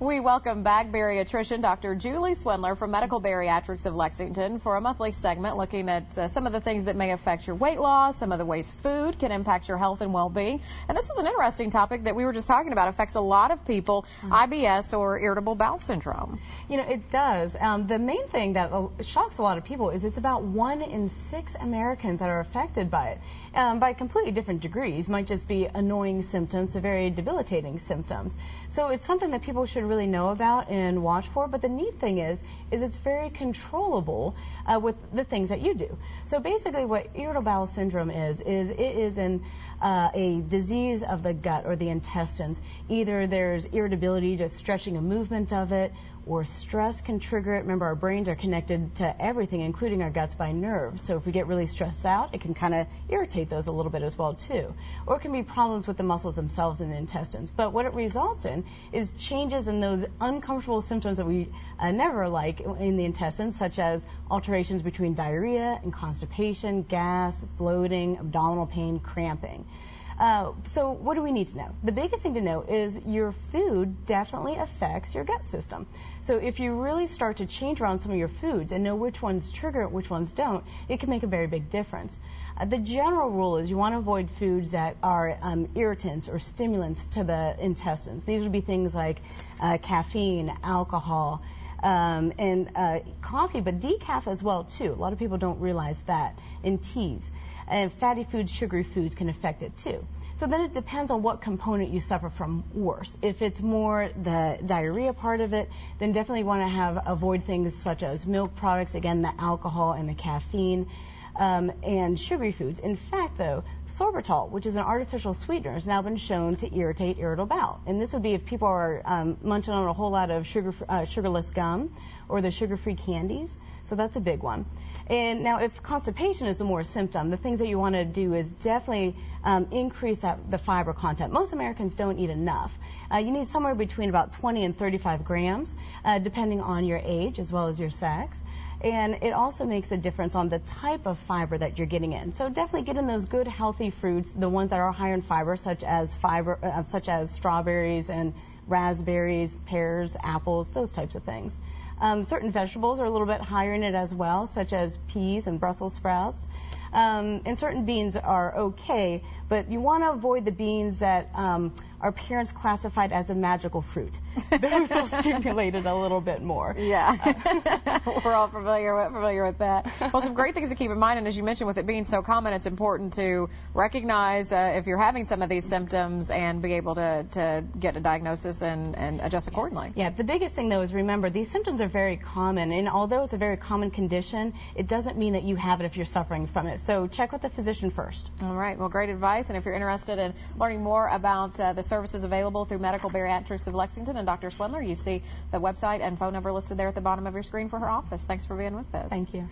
We welcome back bariatrician Dr. Julie Swindler from Medical Bariatrics of Lexington for a monthly segment looking at some of the things that may affect your weight loss, some of the ways food can impact your health and well-being. And this is an interesting topic that we were just talking about. It affects a lot of people, IBS or irritable bowel syndrome. You know, it does. The main thing that shocks a lot of people is it's about 1 in 6 Americans that are affected by it. By completely different degrees. Might just be annoying symptoms to very debilitating symptoms. So it's something that people should really know about and watch for. But the neat thing is it's very controllable with the things that you do. So basically what irritable bowel syndrome is it is a disease of the gut or the intestines. Either there's irritability, just stretching a movement of it, or stress can trigger it. Remember, our brains are connected to everything, including our guts, by nerves. So if we get really stressed out, it can kind of irritate those a little bit as well, too. Or it can be problems with the muscles themselves in the intestines. But what it results in is changes in those uncomfortable symptoms that we never like in the intestines, such as alterations between diarrhea and constipation, gas, bloating, abdominal pain, cramping. So what do we need to know? The biggest thing to know is your food definitely affects your gut system. So if you really start to change around some of your foods and know which ones trigger it, which ones don't, it can make a very big difference. The general rule is you want to avoid foods that are irritants or stimulants to the intestines. These would be things like caffeine, alcohol, and coffee, but decaf as well, too. A lot of people don't realize that, in teas. And fatty foods, sugary foods can affect it too. So then it depends on what component you suffer from worse. If it's more the diarrhea part of it, then definitely want to avoid things such as milk products, again, the alcohol and the caffeine, and sugary foods. In fact, though, sorbitol, which is an artificial sweetener, has now been shown to irritate irritable bowel. And this would be if people are munching on a whole lot of sugarless gum or the sugar-free candies. So that's a big one. And now if constipation is a more symptom, the things that you want to do is definitely increase the fiber content. Most Americans don't eat enough. You need somewhere between about 20 and 35 grams, depending on your age as well as your sex. And it also makes a difference on the type of fiber that you're getting in. So definitely get in those good, healthy fruits, the ones that are higher in fiber, such as strawberries and raspberries, pears, apples, those types of things. Certain vegetables are a little bit higher in it as well, such as peas and Brussels sprouts. And certain beans are okay, but you want to avoid the beans that our parents classified as a magical fruit. Those will stimulate it a little bit more. Yeah, we're all familiar with that. Well, some great things to keep in mind, and as you mentioned, with it being so common, it's important to recognize if you're having some of these symptoms and be able to get a diagnosis and adjust accordingly. Yeah, the biggest thing, though, is remember, these symptoms are very common, and although it's a very common condition, it doesn't mean that you have it if you're suffering from it. So check with the physician first. All right, well, great advice, and if you're interested in learning more about the services available through Medical Bariatrics of Lexington and Dr. Swindler, you see the website and phone number listed there at the bottom of your screen for her office. Thanks for being with us. Thank you.